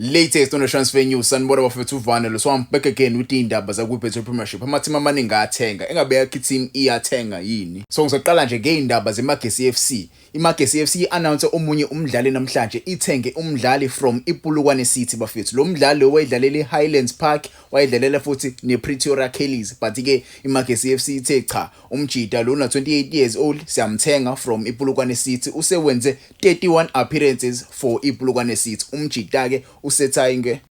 Latest on the transfer news, sanibona bafethu uVanele. So I'm back again with indaba zakwiBetway Premiership. Amateam amaningi ayathenga. Engabeka i-team iyathenga yini. So ngizaqala nje ngeindaba zeMagesi FC. IMagesi FC announce omunye umdlali namhlanje ithenge umdlali from iPulukwane City bafethu. Lo mdlali wayedlalela iHighlands Park, wayedlalela futhi nePretoria Kellies. But ke iMagesi FC ithe cha, umjida lo 28 years old siyamthenga from iPulukwane City. Usewenze 31 appearances for iPulukwane City. Umjida ke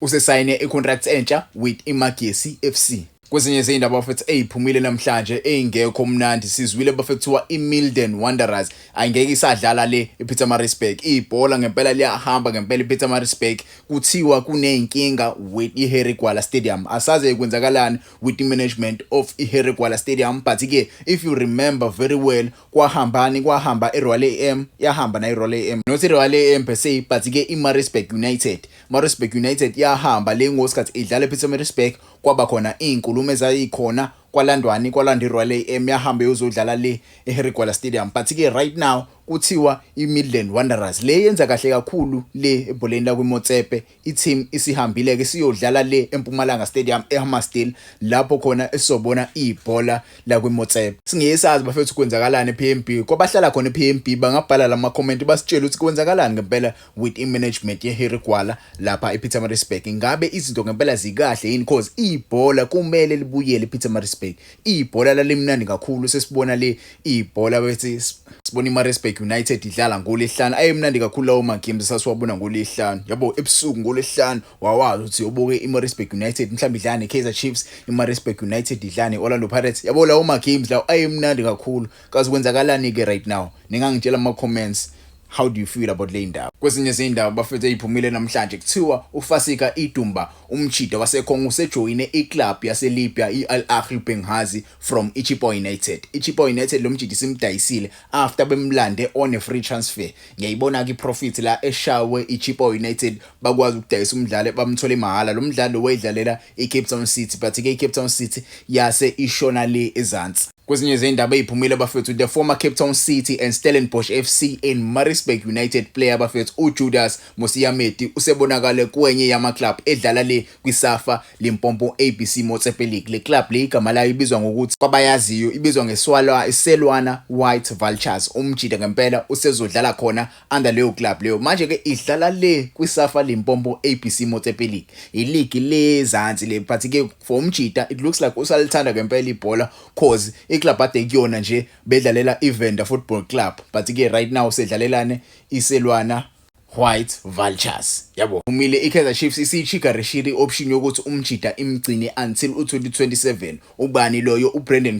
usesayine icontract entsha with iMagesi FC. Kwezinye izindaba bafethu eziphumile namhlanje engekho mnandi sizwile bafethu iMilden Wanderers ayingeke isadlala le ePietermaritzburg. Ibhola ngempela liyahamba ngempela ePietermaritzburg, kuthiwa kuneyinkinga with iHarry Gwala Stadium. Asaze kwenzakalani with the management of iHarry Gwala Stadium, but ke if you remember very well kwahamba iRoyal AM, yahamba na iRoyal AM, not iRoyal AM per se, but ke iMaritzburg United yahamba le ngosikhathi idlala ePietermaritzburg. Kwaba khona inkulumo ezayikhona kwalandwani kwalanda iRoyal AM yahambe yozodlala le eHarry Gwala Stadium, but ke right now kuthiwa iMidland Wanderers le yenza kahle kakhulu le ebholeni la kwiMotsepe. Iteam isihambile ke siyodlala le eMpumalanga Stadium eHammersdale, lapho khona esobona ibhola la kwiMotsepe. Singeyazi bafethu kwenzakalani ePMB, kwabahlala khona ePMB bangabhala lama comment basitshela ukuthi kwenzakalani ngempela with imanagement yeHarry Gwala lapha ePietermaritzburg. Ngabe izinto ngempela zikahle yini, because ibhola kumele libuyele ePietermaritzburg. Ibhola lalimnandi kakhulu, sesibona le ibhola bethi sibona iMaritzburg United idlala ngoLwesihlanu. Ayemnandi kakhulu lawo games sasiwabona ngoLwesihlanu. Yabo ebusuku ngoLwesihlanu wawazi ukuthi yobuke iMaritzburg United mhlawumbe idlala neKaizer Chiefs, iMaritzburg United idlala neOrlando Pirates. Yabo lawo games lawo ayemnandi kakhulu. Kazi kwenzakalani ke right now? Ningangitshela ama comments. How do you feel about le ndaba? Kwezinye izindaba bafethu eziphumile namhlanje kuthiwa uFasika Idumba umjida waseKongo usejoyine iclub yaseLibya iAl Ahly Benghazi from iChippa United. iChippa United lo mjida simdayisile after bemlande on a free transfer. Ngiyayibona ke iprofit la eshawe iChippa United bakwazi ukudayisa umdlali bamthole mahala. Lo mdlali wayedlalela iCape Town City, but ke iCape Town City yase ishona le ezansi. Kwezinye izindaba eziphumile bafethu the former Cape Town City and Stellenbosch FC and Maritzburg United player bafethu uJudas Musiyameti usebonakale kwenye yama club edlala le kwiSAFA Limpopo ABC Motsepe League. Le club le igama layo ibizwa ngokuthi kwabayaziyo ibizwa ngeSelwana White Vultures. Umjida ngempela usezodlala khona under leyo club leyo. Manje ke idlala le kwiSAFA Limpopo ABC Motsepe League, ileague lezansi le, but ke for umjida it looks like usalithanda ngempela ibhola, cause iclub ade kuyona nje bedlalela iVenda Football Club, but ke right now sedlalelane iSelwana White Vultures. Yabo umile iKaizer Chiefs isichika reshiri option yokuthi umjida imgcine until u2027. Ubani loyo? uBrendan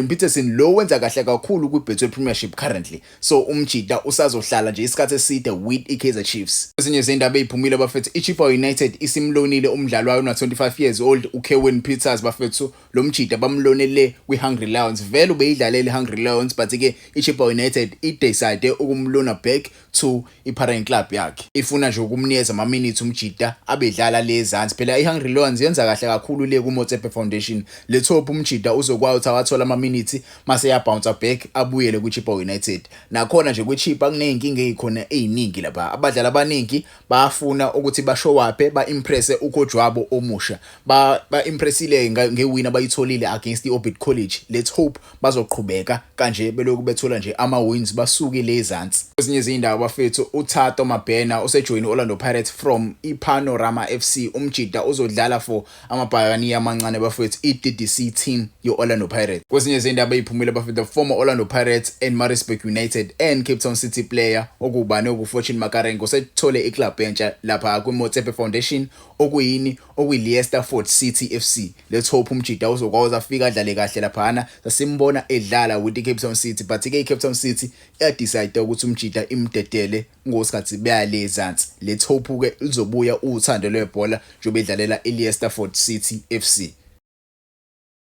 Peterson lo wenza kahle kakhulu kwiBetway Premiership currently, so umjida usazohlala nje isikhathi eside with iKaizer Chiefs. Ezinye izindaba eziphumile bafethu iChippa United isimlonile umdlali wayo na 25 years old uKevin Peters bafethu. Lo mjida bamlonele kwiHungry Lions, vele ubeyidlalela iHungry Lions, but ke iChippa United idecide ukumlona back to iparent club yakhe. Ifuna nje ukumnikeza ama minutes umjida abedlala lezansi. Phela iHungry Lions yenza kahle kakhulu le kuMotsepe Foundation. Le top umjida uzokwazi ukuthi awathola ama minutes mase ya bounce back abuyele kwiChippa United. Nakhona nje kwiChippa kuneyinkinga ezikhona eziningi lapha. Abadlali abaningi bafuna ukuthi bashowape ba-impresse ucoach wabo omusha. Ba-impressile ngewin abayitholile against iOrbit College. Let's hope bazoqhubeka kanje beloku bethola nje ama wins basuke lezansi. Kwezinye izindaba bafethu uThato Mabhena usejoin iOrlando Pirates from iPanorama FC. Umjida uzodlala for amabhakani amancane bafethu iDDC team yeOrlando Pirates. Kwezinye izindaba eziphumile bafethu the former Orlando Pirates and Maritzburg United and Cape Town City player okubani okuFortune Makarengo sethole iclub entsha lapha kwiMotsepe Foundation okuyiLeicester Fort City FC. Let's hope umjida uzokwazi afika adlale kahle laphana. Sasimbona edlala with iCape Town City, but ke iCape Town City yadecide ukuthi umjida imdedele ngosikhathi beyalezansi. Let's hope ke lizobuya uthando lwebhola njengoba edlalela iLeicester Fort City FC.